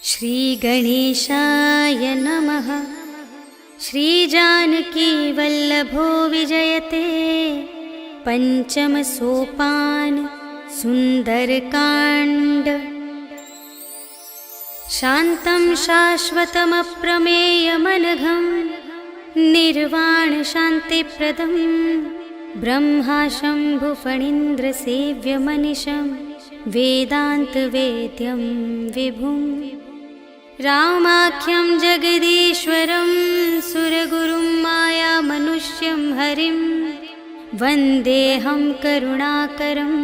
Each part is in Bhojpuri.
श्रीगणेशाय नमः। श्रीजानकीवल्लभो विजयते पञ्चमसोपान सुन्दरकाण्ड। शान्तं शाश्वतमप्रमेयमनघं निर्वाणशान्तिप्रदं ब्रह्मा शम्भुफणीन्द्रसेव्यमनिशं वेदान्तवेद्यं विभुम्। रामाख्यं जगदीश्वरं सुरगुरुं मायामनुष्यं हरिं वन्देऽहं करुणाकरं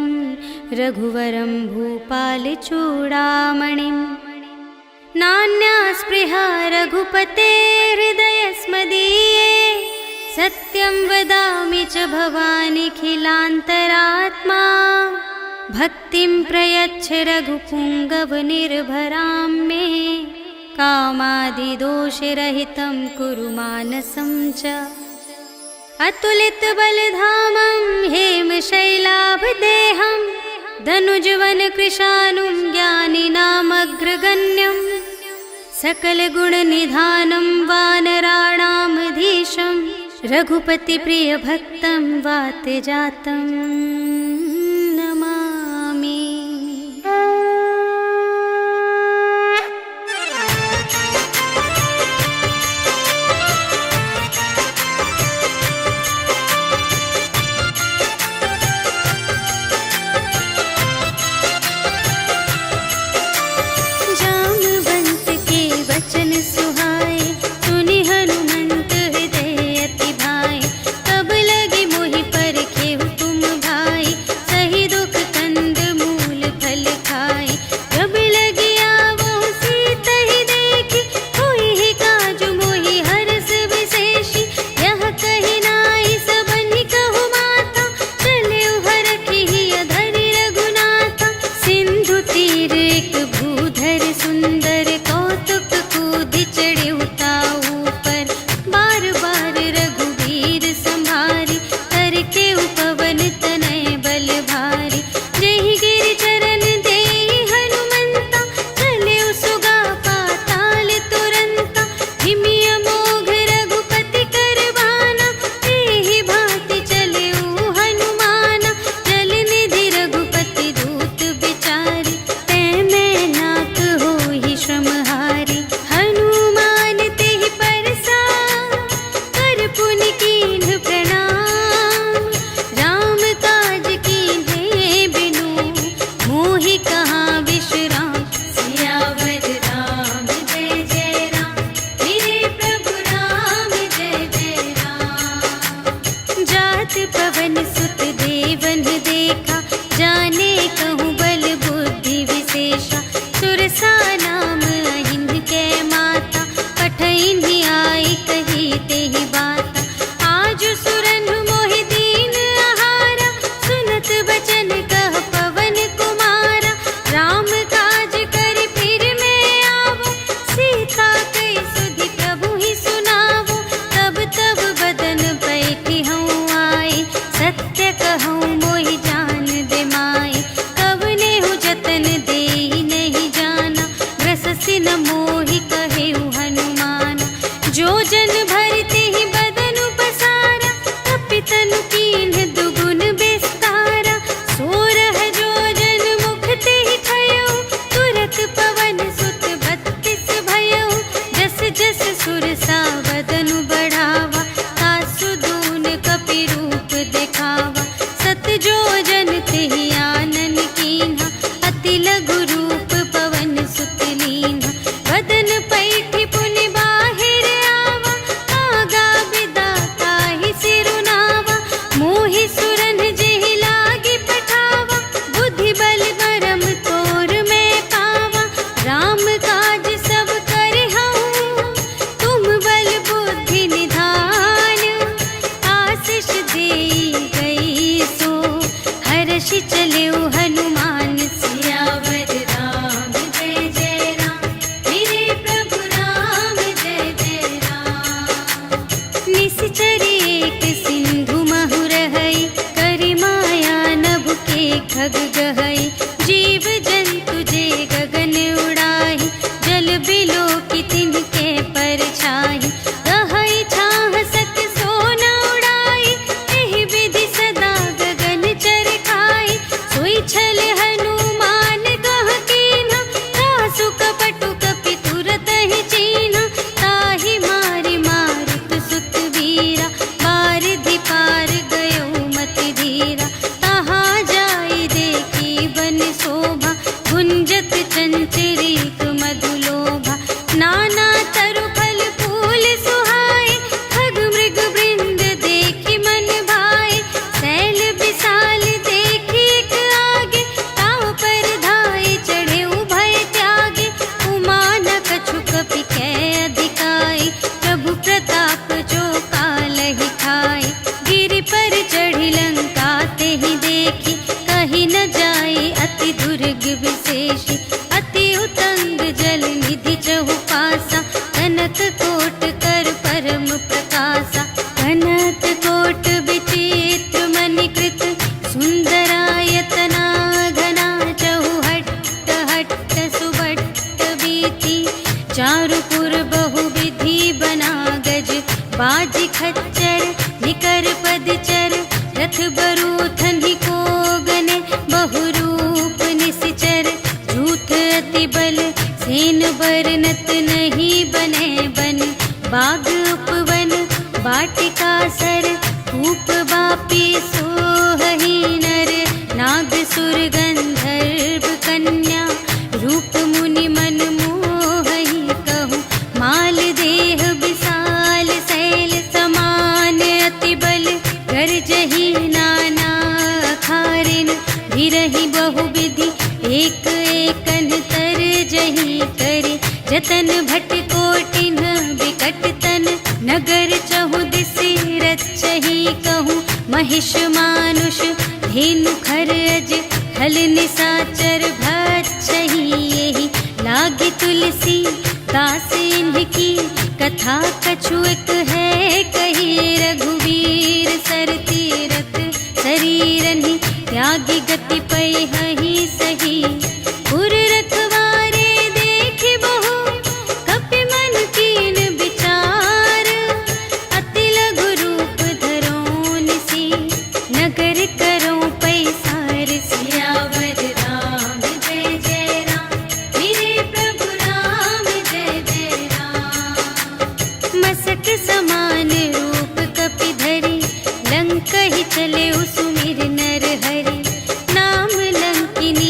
रघुवरं भूपालचूडामणिं। नान्या स्पृहा रघुपते हृदयस्मदीये सत्यं वदामि च भवानिखिलान्तरात्मा। भक्तिं प्रयच्छ रघुपुङ्गवनिर्भरां मे कामादिदोषरहितं कुरु मानसं च। अतुलितबलधामं हेमशैलाभदेहं धनुजवनकृशानुं ज्ञानिनामग्रगण्यं सकलगुणनिधानं वानराणामधीशं रघुपतिप्रियभक्तं वातजातं नमामि। जामवंत के वचन सुहाए सुनि हनुमंत हृदय अति भाए। तब लगे मोहि परखेहु तुम भाई सही दुख कंद मूल फल खाए। जब लगे आवो सीतहि देखी होई ही काज मोहि हरस विशेषी। यह कहि नाई सबनि कहु माता चले हरखि अधरि रघुनाथा। सिंधु तीर एक भूधर सुंदर कौतुक कूदि चढ़े उताऊ पर। बार बार रघुवीर संभारी करके उपवन तनय बल भारी। जेहि गिरि चरण देहि हनुमंता चले सुगा पाताल तुरंता। हिमि अमोघ रघुपति कर बाना एहि भांति चले हनुमाना। जल निधि रघुपति दूत बिचारी तै मैं नाक होहि श्रमहारी। हनुमान तेहि परसा कर पुनि कीन्ह प्रणाम। राम काज कीन्हे बिनु मोहि कहाँ विश्राम। सियावर राम जय जय राम मेरे प्रभु राम जय जय राम। जात पवन सुत देवन देखा जाने कहूँ बल बुद्धि विशेषा। सुरसा नाम अहिन कै माता पठैन्हि आई कही तेहि बाता। आज सुरन मोहि दीन आहारा सुनत बचन कह पवन कुमारा। राम काज करि फिर मैं आवो सीता कई सुधि प्रभु ही सुनावो। तब तब बदन बैठी हूँ आई सत्य कहूँ मोहि जान दे माई। कवने हूँ जतन देहि नहीं जाना ग्रस चंचरीक मधुलोभा नाना तरु फल फूल सुहाए खग मृग वृंद देखी मन भाए शैल विशाल देखी एक आगे ताव पर धाये चढ़े उभय त्यागे उमा न कछु कपि कै अधिकाई प्रभु प्रताप जो कालहि खाए गिरि पर चढ़ी लंका ते ही देखी कही न जाए अति दुर्ग विशेषी अति उतंग जल निधि चहुपासा कनक कोट कर परम प्रकाशा कनक कोट विचित्र मणिकृत सुंदरायतना घना चहुहट्ट हट्ट सुभट्ट बीती चारुपुर बहुविधि बना गज बाजी खच्चर निकर पदचर रथ बरूथन ही को गने बहुरूप निसिचर झूठ अति बल सेन बरनत नहीं बने बन बाग उपवन वाटिका सर कूप बापी सोहहि नर नाग सुर गंधर्व कन्या रूप मुनि मन मोहहि कहूँ माल देह विशाल शैल समान अति बल गर्जहि नाना खारिन भिरहि बहुविधि एक एकन तर जहि करे जतन भट कोटिन विकट तन नगर चहु दिसि रचहि कहूँ महिष मानुष धेनु खर अज खल निसाचर भक्षहि यहि लागे तुलसी दास इनकी कथा कछुएक है कही रघुवीर सर तीरथ शरीरनि त्यागी गति पै हहि सही पुर रखवारे देखि बहु कपि मन कीन विचार अति लघु रूप धरो निसी नगर करो पैसार सियावर राम जय जय राम मेरे प्रभु राम जय जय राम मसक समान रूप कपि धरि लंक ही चले सुमिर नर हरि नाम लंकिनी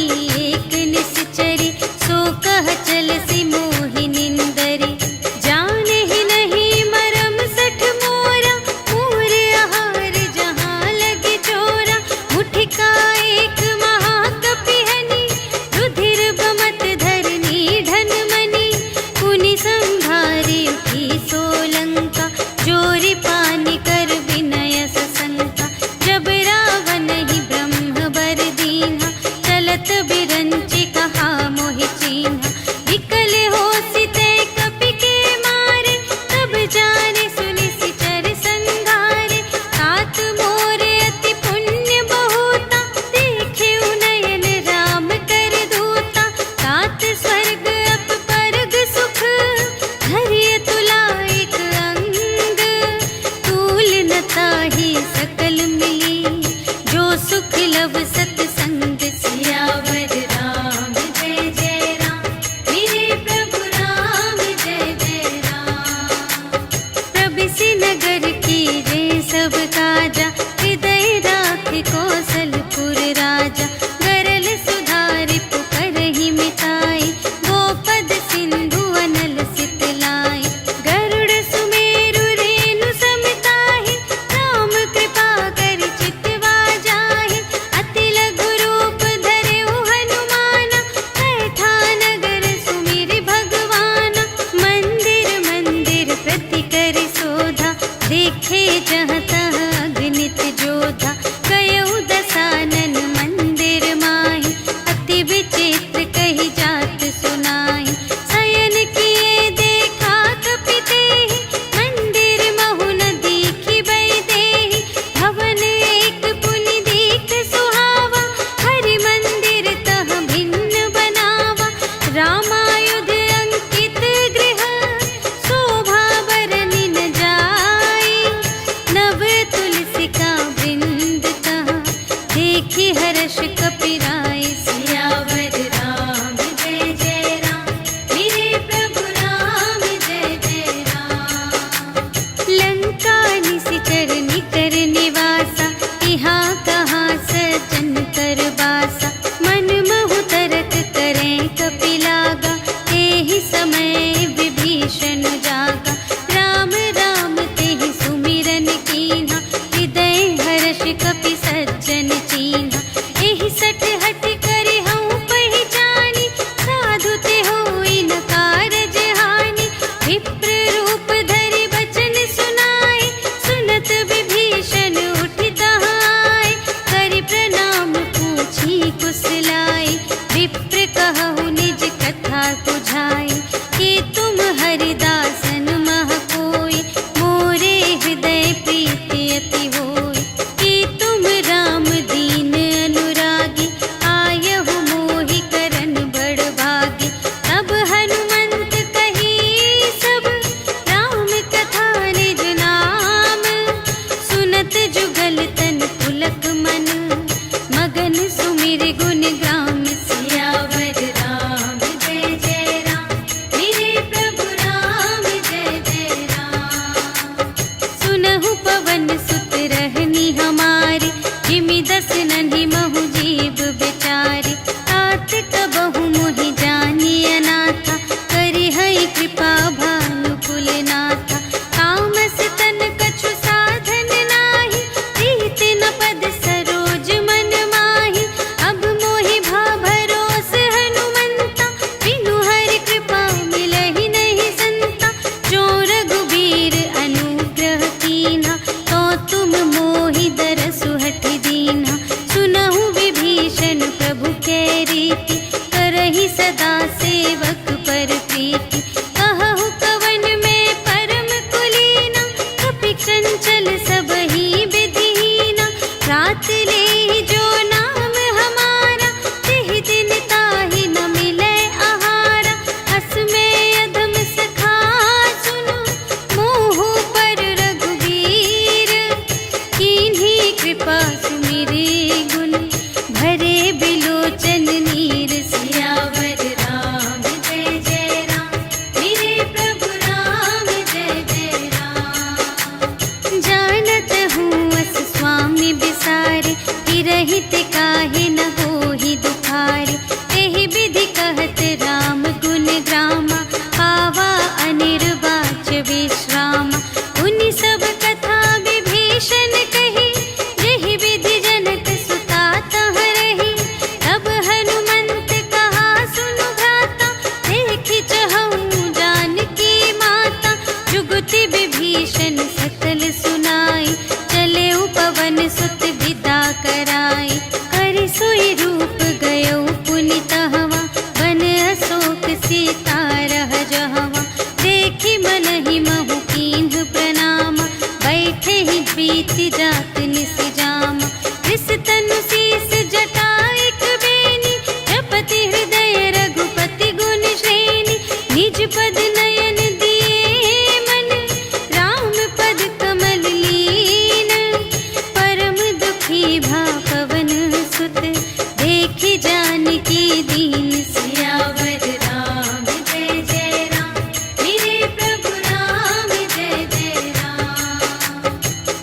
समझाए कि तुम हरिदासन मह कोई, मोरे हृदय प्रीति अति होय। कि तुम राम दीन अनुरागी, आयहु मोहि करन बड़ भागी। तब हनुमंत कही सब राम कथा निज नाम, सुनत जुगल तन पुलक मन, मगन सुमिर गुण ग्राम। सियावर राम जय जय राम, मेरे प्रभु राम जय जय राम। सुनहु पवन सुत रहनी हमारी, जिमि दस नन्हि महु जीव बिचारी। तात कबहु मोहि जानी अनाथा, करिहै कृपा भानु कुलनाथा। तामस तन कछु साधन नाही, प्रीति न पद सरोज मन माही। अब मोहि भा भरोस हनुमंता, बिनु हरि कृपा मिलहि नहीं संता। जो रघुबीर अनुग्रह कीन्हा, तो तुम मोहि दरसु हठि दीन्हा। सुनहु विभीषण प्रभु कै रीति, करहि सदा सेवक पर प्रीति। कहहु कवन में परम कुलीना, कपि चंचल सबहि विधिहीना। रात लेहि जो नाम हमारा, तिहि दिन ताहि न मिलै आहारा। अस में अधम सखा सुनो, मोहु पर रघुबीर। कीन्ही कृपा सुमिरि गुण, भरे बिलोचन नीर। सियावर राम जय जय राम, मेरे प्रभु राम जय जय राम। जानत हूँ अस स्वामी बिसारे, हिरहित काहे न होहि दुखारे। एहि विधि कहत राम गुण ग्रामा, पावा अनिर्वाच विश्रामा। उनि सब कथा विभीषण कही, जेहि विधि जनक सुता तह रही। तब हनुमंत कहा सुनु भ्राता, देखि चहऊँ जानकी माता। जुगति विभीषण सकल सुनाई, चले पवन सुत विदा कराई। करि सोई रूप गयो पुनि तहवा, वन अशोक सीता रह जहवा। देखि मनहि महु कीन्ह प्रणामा, बैठे ही प्रीति जात निस जामा। रिस तनु शीस जटा एक बेनी, जपति हृदय रघुपति गुण श्रेणी। निज पद नयन दिए मन, राम पद कमल लीन। परम दुखी भा पवन सुत, देखि जानकी दीन। सियावर राम जय जय राम, मेरे प्रभु राम जय जय राम।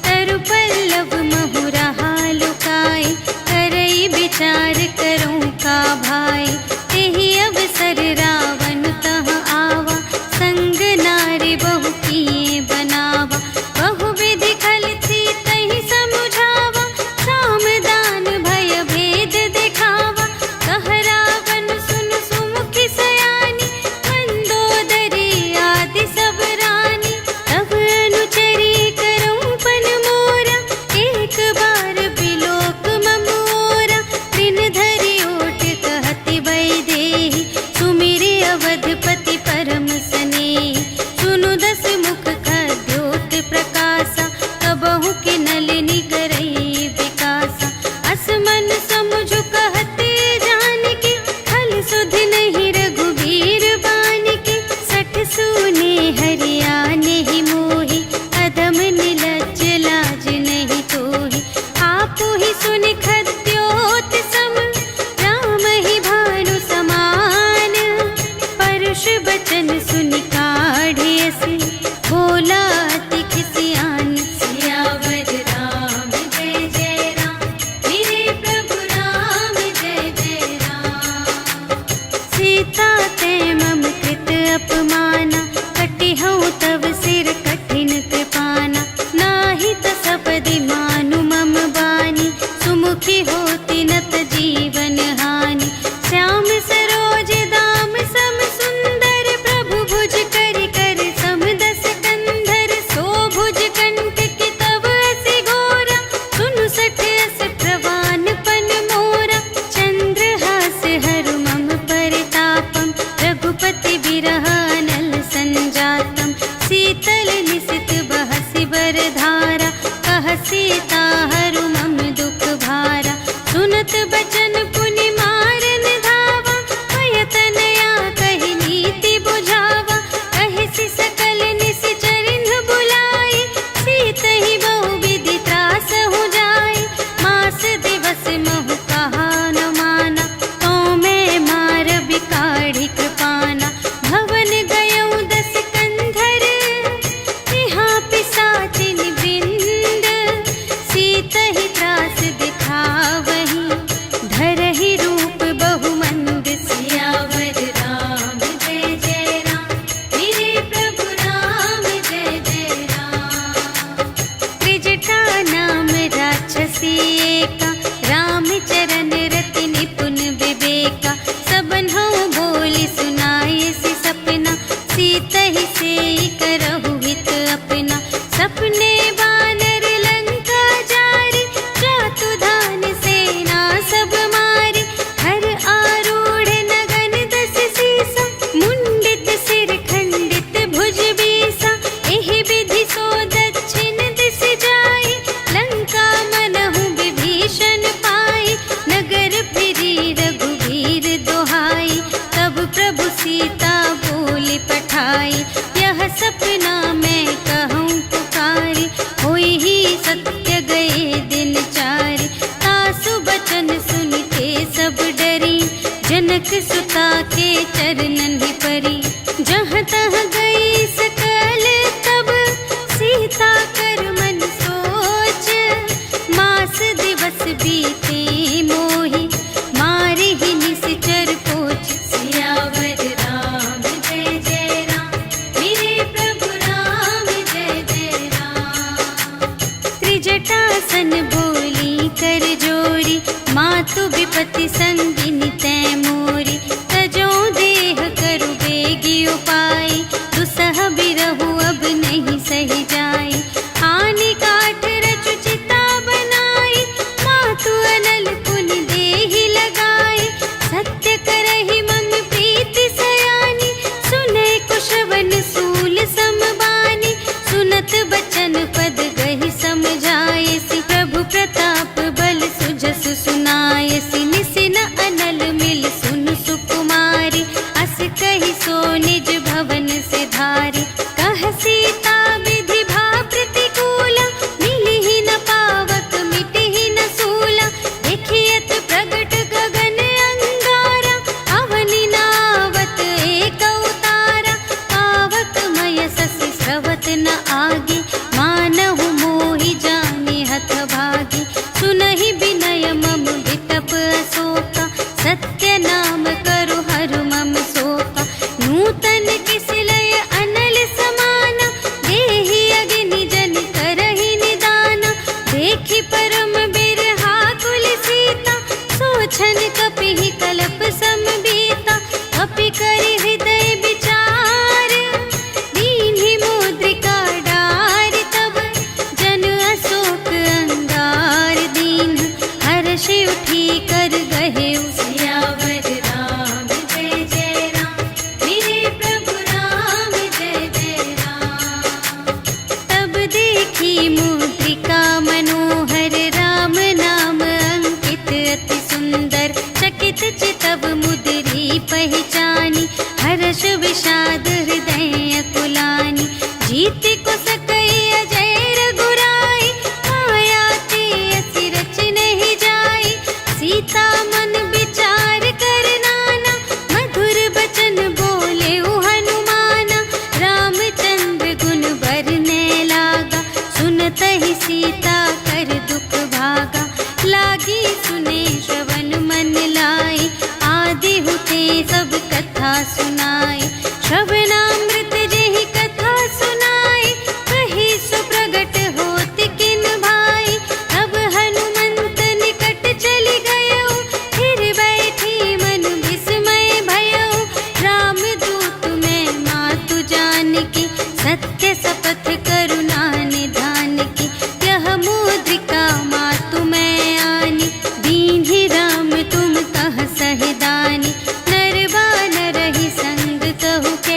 तरु पल्लव महु रहा लुकाई, करई विचार करूँ का भाई। तेहि अवसर रावण तह आवा, संग नारी बहु किए बनावा। बहु विधि खल थी तहि समुझावा, साम दान भय भेद दिखावा। कह रावण सुन सुमुखि सयानी, मंदोदरी आदि सब रानी। तब अनुचरी करऊँ पन मोरा, एक बार बिलोक ममोरा। दिन धरि ओट कहति वैदेही, सुमिरि अवधपति परम स्नेही। सुनु दस मुख खद्योत प्रकाशा, कबहु के नलिनी करई विकासा। अस मन समुझु कहते जानकी, खल सुध नहीं रघुबीर बानिकी। सठ सूने हरियाने ही मोहि, अधम निलज्ज लाज नहीं तोहि। आपु ही सुनि खद्योत सम, राम ही भानु समान। परुष बचन सुनि काढ़िय से, बोला अति खिसियान। सियावर राम जय जय राम, मेरे प्रभु राम जय जय राम। सीता ते मम कृत अपमाना, कटिहउँ तव सिर कठिन कृपाना। नाही त सपदि मानु मम बानी, सुमुखी होति नत जीवन हानि। श्याम सरोज दाम सम सुंदर, प्रभु भुज विरह अनल संजातम, शीतल निशित बहसि बरधारा, कह सीता हरु मम दुख भारा। सुनत बचन पुनि मारन धावा, भयतनया कहि नीति बुझावा। कहिसि सकल निशिचरिन बुलाई, सीतहि बहु विधि त्रास हो जाई। मास दिवस महु कहा न माना, तो मैं मार बिकाढ़ी कृपाना। भवन गयौ दस कंधर, यहाँ पिसाचिन वृंद। सीतहि त्रास दिखावही, धरहि रूप बहुमंद। सियावर राम जय जय राम, मेरे प्रभु राम जय जय राम। त्रिजटा नाम राक्षसी एका, रामचरण रति निपुण विवेका। सबन्हु बोली सुनाए सपना, सीतहि सेई करहु हित अपना। सपने बानर लंका जारी, जातु धान सेना सब मारी। हर आरूढ़ नगन दस सीसा, मुंडित सिर खंडित भुज बीसा। एहि विधि सो दक्षिण दिस जाई, लंका मनहु विभीषण पाई। नगर फिरी रघुवीर दोहाई, तब प्रभु सीता बोली पठाई। यह सपना मैं कहूँ पुकारी, होई ही सत्य गए दिन चारि। तासु बचन सुनिते सब डरी, जनक सुता के चरणन ही परी। जहाँ तहाँ गई सकल तब, सीता कर मन सोच। मास दिवस बीते मोहि, मारे ही निशिचर पोछ। सियावर राम जय जय राम, मेरे प्रभु राम जय जय राम। त्रिजटासन बोली कर जोरी, मातु विपति संगिनी तै मोरी। तजो देह करु बेगी उपाय, दुसह बिरहु अब नहीं सही जाई। आने काठ रचु चिता बनाई, मातु अनल पुनि देहि लगाई। सत्य करहि मम प्रीति सयानी, सुनै कुशवन सूल समबानी। सुनत बचन पद गहि समझायसि, प्रभु प्रताप बल सुजसु सुनायसि। निसिन अनल मिल सुन सुकुमारी, अस कहि सो निज भवन से धारी। कह सीता विधि भा प्रतिकूला, मिलिहि न पावक मिटिहि न सूला। देखियत प्रगट गगन अंगारा, अवनि नावत एक अवतारा। पावक मय ससि स्रवत न आगे, मानहु मोहि जानि हथ भागी। सुनहि विनय मम विटप अशोका, सत्य नाम करु हरु मम शोका। नूतन किस लय अनल समाना, देहि अग्नि जन करहि निदाना। देखि परम बिरहा कुल सीता, सोछन कपिहि कल्प समबीता। कपि करि हृदय विचार, दीन्हि मुद्रिका डारि। तब जन अशोक अंगार दीन, हर्षि उठी कर गहेउ। सियावर राम जय जय राम, मेरे प्रभु राम जय जय राम। तब देखी मुद्रिका मनोहर, राम नाम अंकित अति सुंदर। चकित चितव मुद्री पहचानी, हर्ष विषाद हृदय अकुलानी। जीति को सकई अजय रघुराई, माया ते असि रच नहीं जाई। सीता मन विचार कर नाना, मधुर बचन बोले हनुमाना। रामचंद्र गुण बरने लागा, सुनतहि सीता कर दुख भागा। लागी सुने श्रवण मन लाई, आदि हुते सब कथा सुनाई। श्रवणामृत जेहि कथा सुनाई, कही सो प्रगट होत किन भाई। तब हनुमंत निकट चली गयो, फिर बैठी मन विस्मय भयो। रामदूत मैं मातु जानकी, सत्य शपथ करुणा निधान की। यह मुद्रिका मातु मैं आनी, दीन्हि राम तुम कह सहिदानी। नर बानर ही संग कहु के,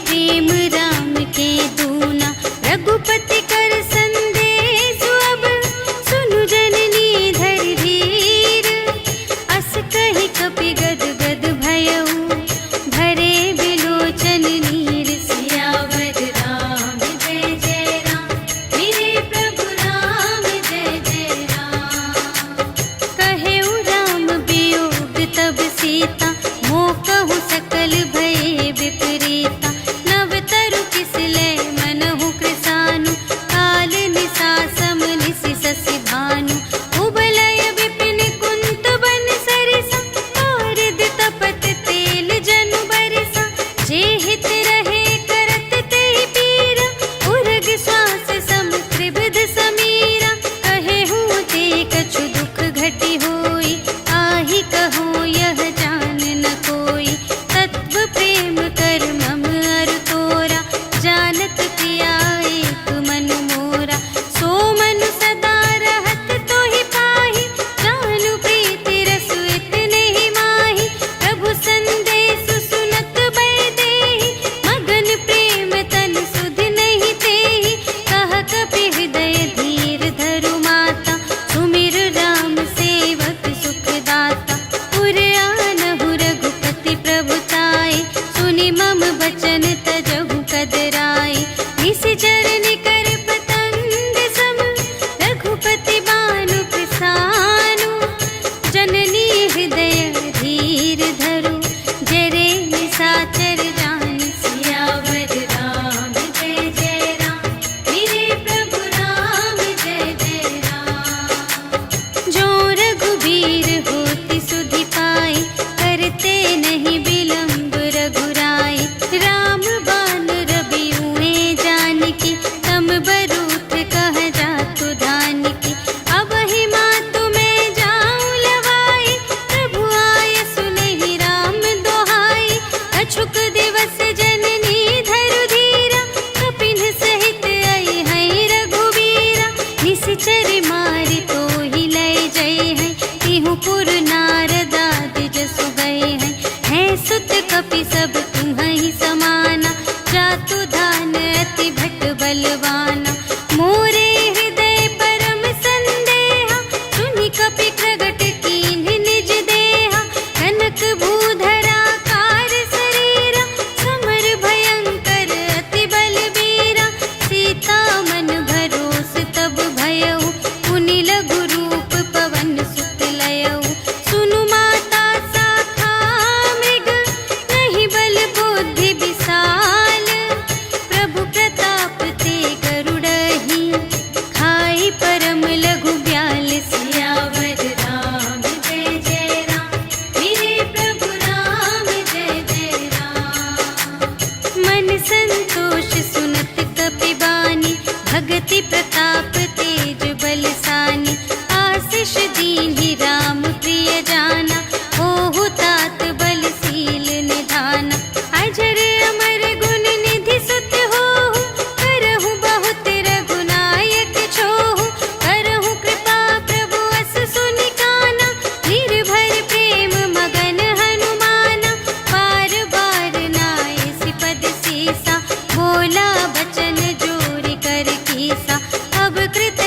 प्रेम राम के दूना। रघुपति कर संदेश अब सुनु जननी धर धीर। अस कहि कपि गद गद भयउ भरे बिलोचन नीर। सियावर राम जय जय राम, मेरे प्रभु राम जय जय राम। कहेउ राम वियोग तब सीता, मोकहु सकल भये विपरीता। नव तरु किस लय मनहु कृसानु, काल निसा सम निसि ससि भानु। उबलय विपिन कुंत बन सरिसा, पारद तपत तेल जनु बरिसा। जे हित रहे करत तेहि पीरा, उरग श्वास सम त्रिविध समीरा। कहेहु ते कछु दुख घटी होई, आहि कहो यह जान न कोई। तत्व प्रेम कर मम अरु तोरा, जानत पिया एक मन मोरा। सो मन सदा रहत तोहि पाहि, जानु प्रीति रसु इतने ही माहि। प्रभु संदेश सुनत बै देहि, मगन प्रेम तन सुध नहीं तेहि। कह कपि हृदय धीर धरु माता, सुमिर राम सेवक सुख दाता। पुर आनहु रघुपति प्रभुताय, सुनि मम बचन तजहु कदराय। निशिचर निकर पतंग सम, रघुपति बानु प्रसानु। जननी हृदय धीर धरु, जरे निसाचर जान। सियावर राम जय जय राम, मेरे प्रभु राम जय जय राम। जो रघुबीर होति सुधि पाई, करते नहीं विलंब रघुराई। राम बान रबिउए जानकी, तम बरूथ कह जातु धानकी। अब ही मातु मैं जाऊं लवाई, प्रभु आय सुनहि राम दोहाई। अछुक दिवस जननी धरु धीरा, कपिन सहित आई हैं रघुबीरा। निशिचर मारि तोहि लय जय हैं, तिहु पुर नारद आदि जसु गए हैं। हैं सुत कपि सब तुम्हि समाना, जातु धान अति भट बलवाना। मोरे हृदय परम संदेहा, सुनि कपि प्रगट कीन्ह निज देहा। कनक भूधरा कार शरीरा, समर भयंकर अति बलबीरा। सीता मन भरोस तब भयउ, पुनि लघु रूप पवन सुत लयउ। सुनु माता शाखा मृग, नहीं बल बुद्धि विशाल। प्रभु प्रताप ते गरुड़हि, खाई परम लघु ब्याल। सियावर राम जय जय राम, मेरे प्रभु राम जय जय राम। मन संतोष सुनत कपि बानी, भगति प्रताप तेज बलसानी। आशीष दीन्हि राम प्रिय जाना, ओहु तात बलशील निधाना। अजर अमर गुण निधि सुत होहु, करहु बहुत रघुनायक छोहु। करहु कृपा प्रभु अस सुनि काना, निर्भर प्रेम मगन हनुमाना। बार बार नायसि पद सीसा, बोला बचन जोरि कर कीसा। अब कृत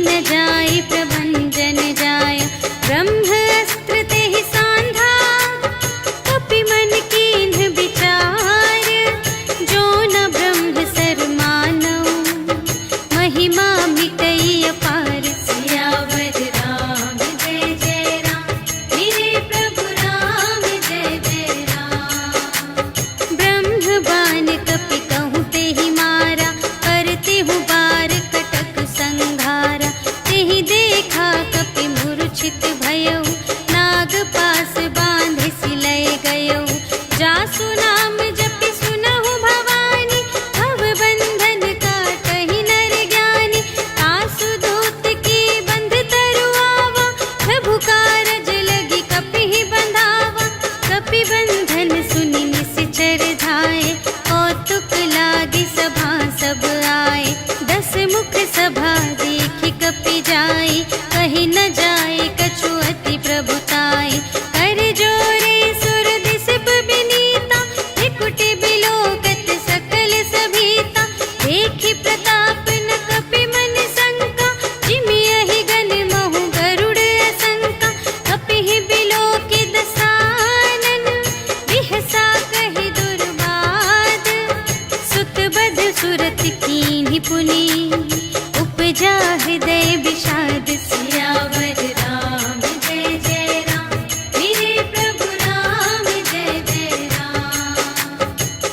न जाय प्रभंजन जाय। ब्रह्म अस्त्र तेहि सांधा कपि मन कीन्ह विचार। जो न ब्रह्म सर मानव महिमा मिटई अपार। सियावर राम जय जय राम, मेरे प्रभु राम जय जय राम। ब्रह्म बाण कपि कहूँ तेहि मारा, करते हूँ बार कटक संघारा। तेहि देखा कपि मूर्छित भयउ, नाग पास बांधे सिलय गयउ। जासु नाम जपि सुनहु भवानी, भव बंधन काटहि नर ज्ञानी। आसु दूत की बंध तरुआवा, प्रभु कारज लगी कपिहि बंधावा। कपि बंधन सुनि निश्चर धाये, कौतुक लागी सभा सब आए। 10 मुख सभा देखि कपि जाई, कहि न जाए कछु अति प्रभुताई। कर जोरे सुर दिसप बिनीता, त्रिकुटि बिलोकत सकल सभीता। देखि प्रताप न कपि मन शंका, जिमियहि गन महु गरुड़ असंका। कपिहि बिलोकि दसानन, बिहसा कहि दुर्बाद। सुत बध सुरत कीन्हि पुनि, उपजा हृदय विषाद। सियावर राम जय जय राम, मेरे प्रभु राम जय जय राम।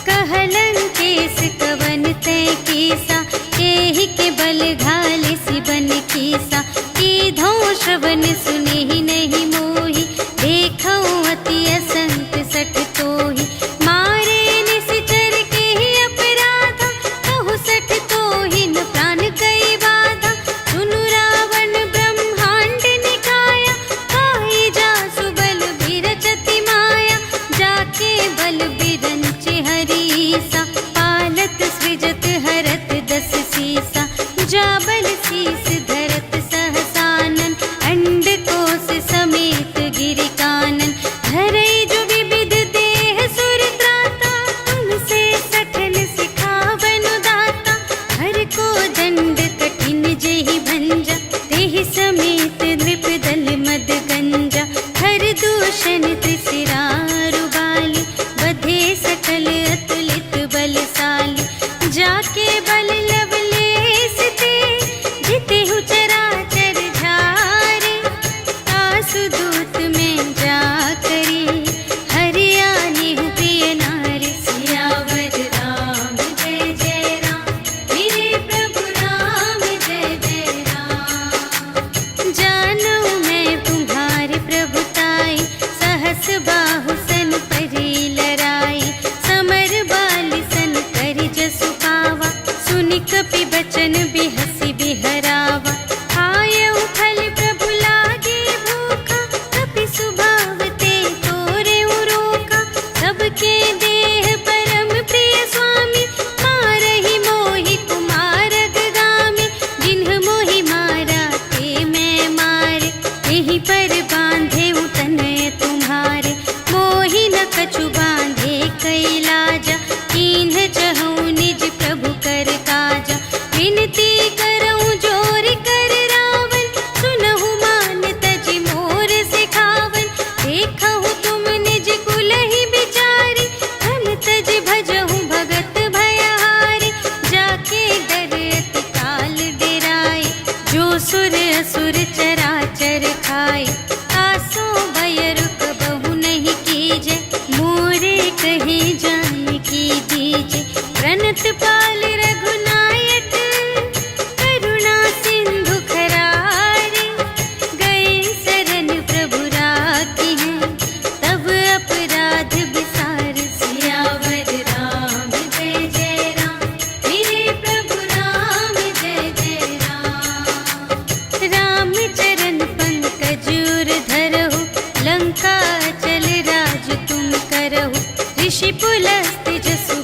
कहलन केस कवन तै कीसा, केहि के बल घाले सिबन कीसा। कीधौं श्रवण सुनेहि नहीं मोहि, देखौं अति असंत सठ तोहि। मारे निश्चर केहि अपराधा, कहु सठ तोहि न प्राण कई बाधा। सुनु रावण ब्रह्मांड निकाया, काई जासु बल बिरचति माया। जाके बल बिरंचि हरीसा, पालत सृजत हरत 10 सीसा। जा बल शीस धरत सहसानन, अंड कोश समेत गिरि कानन। धरई जो विविध देह सुर त्राता, तुमसे सठन सिखावनु दाता। हर को दंड कठिन जेहि भंजा, तेहि समेत नृप दल मद गंजा। हर दूषण त्रिशिरारु बाली, बधे सकल अतुलित बलशाली। जाके बल लवलेश ते, जितेहु चराचर झारे। आसु दूत में जा करी, हरियाणि प्रिय नारी। सियावर राम जय जय राम, मेरे प्रभु राम जय जय राम। जानऊ मैं तुम्हारी प्रभुताई, सहस बाहु सन परी लराई। समर बाली सन करि जसु पावा, सुनि कपि बचन बिहसि बिहरावा। आयउ फल प्रभु लागे भूखा, कपि सुभाव ते तोरेउ रोका। सबके देह परम प्रिय स्वामी, मारहि मोहि कुमारग गामी। जिन्ह मोहि मारा ते मैं मारे, एहि पर बांधेउ तनय तुम्हारे। मोहि न कछु बांधे कैलाजा, कीन्ह चहु निज प्रभु कर काजा। विनती करऊं जोर कर रावण, सुनहु मान तजि मोर सिखावन। देखहु तुम निज कुलहि बिचारी, धन तजि भजहु भगत भयहारी। जाके डर अति काल डेराए, जो सुर असुर चराचर खाए। आसो भय रुक बहु नहीं कीजे, मोरे कहे जान की दीजे। प्रणत पाल रघुनायक, करुणा सिंधु खरारे। गए शरण प्रभु राखी हैं, तब अपराध बिसार। सियावर राम जय जय राम, मेरे प्रभु राम जय जय राम। राम चरण पंकज उर धरहु, लंका चल राज तुम करहु। ऋषि पुलस्त्य जसु